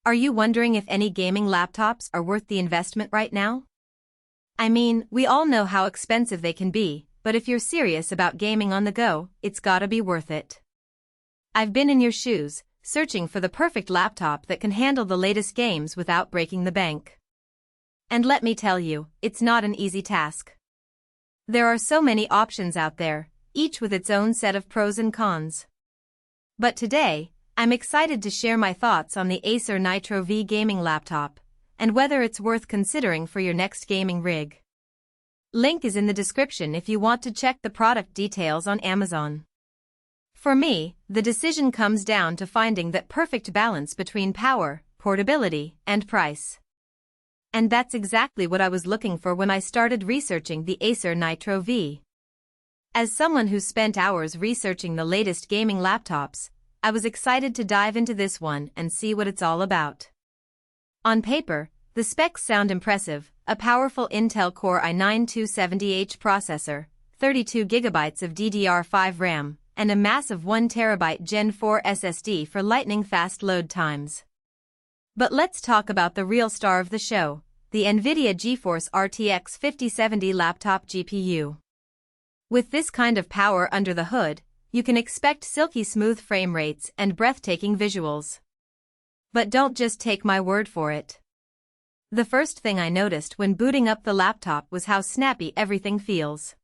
Are you wondering if any gaming laptops are worth the investment right now? I mean, we all know how expensive they can be, but if you're serious about gaming on the go, it's gotta be worth it. I've been in your shoes, searching for the perfect laptop that can handle the latest games without breaking the bank. And let me tell you, it's not an easy task. There are so many options out there, each with its own set of pros and cons. But today, I'm excited to share my thoughts on the Acer Nitro V gaming laptop, and whether it's worth considering for your next gaming rig. Link is in the description if you want to check the product details on Amazon. For me, the decision comes down to finding that perfect balance between power, portability, and price. And that's exactly what I was looking for when I started researching the Acer Nitro V. As someone who's spent hours researching the latest gaming laptops, I was excited to dive into this one and see what it's all about. On paper, the specs sound impressive: a powerful Intel Core i9-270H processor, 32GB of DDR5 RAM, and a massive 1TB Gen 4 SSD for lightning-fast load times. But let's talk about the real star of the show, the NVIDIA GeForce RTX 5070 laptop GPU. With this kind of power under the hood, you can expect silky smooth frame rates and breathtaking visuals. But don't just take my word for it. The first thing I noticed when booting up the laptop was how snappy everything feels.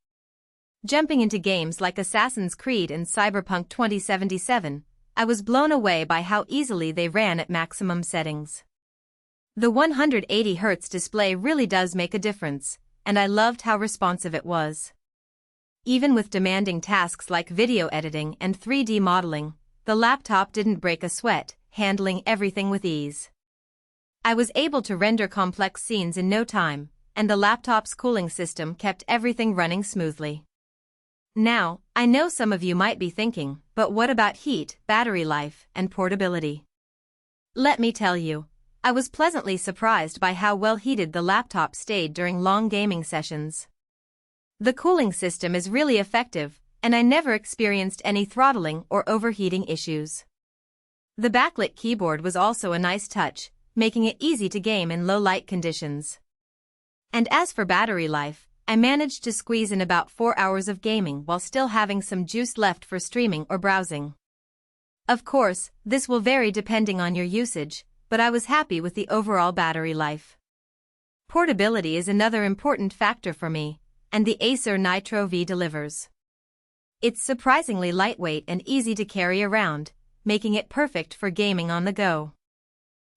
Jumping into games like Assassin's Creed and Cyberpunk 2077, I was blown away by how easily they ran at maximum settings. The 180Hz display really does make a difference, and I loved how responsive it was. Even with demanding tasks like video editing and 3D modeling, the laptop didn't break a sweat, handling everything with ease. I was able to render complex scenes in no time, and the laptop's cooling system kept everything running smoothly. Now, I know some of you might be thinking, but what about heat, battery life, and portability? Let me tell you, I was pleasantly surprised by how well heated the laptop stayed during long gaming sessions. The cooling system is really effective, and I never experienced any throttling or overheating issues. The backlit keyboard was also a nice touch, making it easy to game in low light conditions. And as for battery life, I managed to squeeze in about 4 hours of gaming while still having some juice left for streaming or browsing. Of course, this will vary depending on your usage, but I was happy with the overall battery life. Portability is another important factor for me, and the Acer Nitro V delivers. It's surprisingly lightweight and easy to carry around, making it perfect for gaming on the go.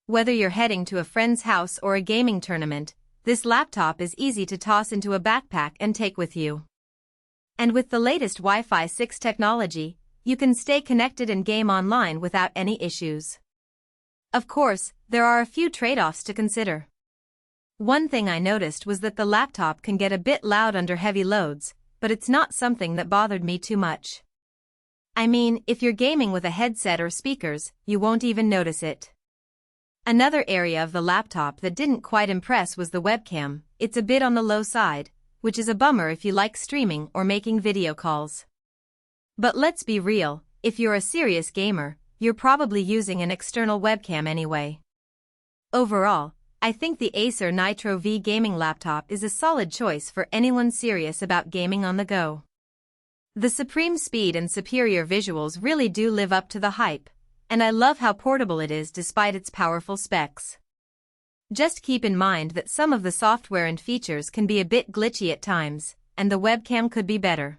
Whether you're heading to a friend's house or a gaming tournament, this laptop is easy to toss into a backpack and take with you. And with the latest Wi-Fi 6 technology, you can stay connected and game online without any issues. Of course, there are a few trade-offs to consider. One thing I noticed was that the laptop can get a bit loud under heavy loads, but it's not something that bothered me too much. I mean, if you're gaming with a headset or speakers, you won't even notice it. Another area of the laptop that didn't quite impress was the webcam. It's a bit on the low side, which is a bummer if you like streaming or making video calls. But let's be real, if you're a serious gamer, you're probably using an external webcam anyway. Overall, I think the Acer Nitro V gaming laptop is a solid choice for anyone serious about gaming on the go. The supreme speed and superior visuals really do live up to the hype, and I love how portable it is despite its powerful specs. Just keep in mind that some of the software and features can be a bit glitchy at times, and the webcam could be better.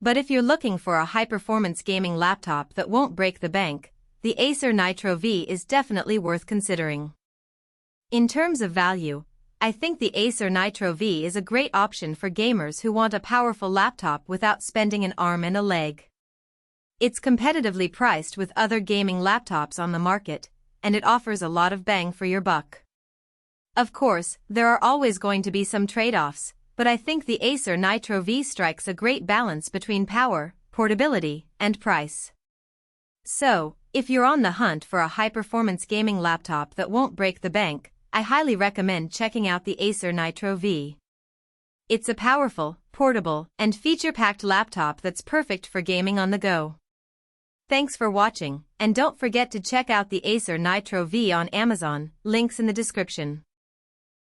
But if you're looking for a high-performance gaming laptop that won't break the bank, the Acer Nitro V is definitely worth considering. In terms of value, I think the Acer Nitro V is a great option for gamers who want a powerful laptop without spending an arm and a leg. It's competitively priced with other gaming laptops on the market, and it offers a lot of bang for your buck. Of course, there are always going to be some trade-offs, but I think the Acer Nitro V strikes a great balance between power, portability, and price. So, if you're on the hunt for a high-performance gaming laptop that won't break the bank, I highly recommend checking out the Acer Nitro V. It's a powerful, portable, and feature-packed laptop that's perfect for gaming on the go. Thanks for watching, and don't forget to check out the Acer Nitro V on Amazon, links in the description.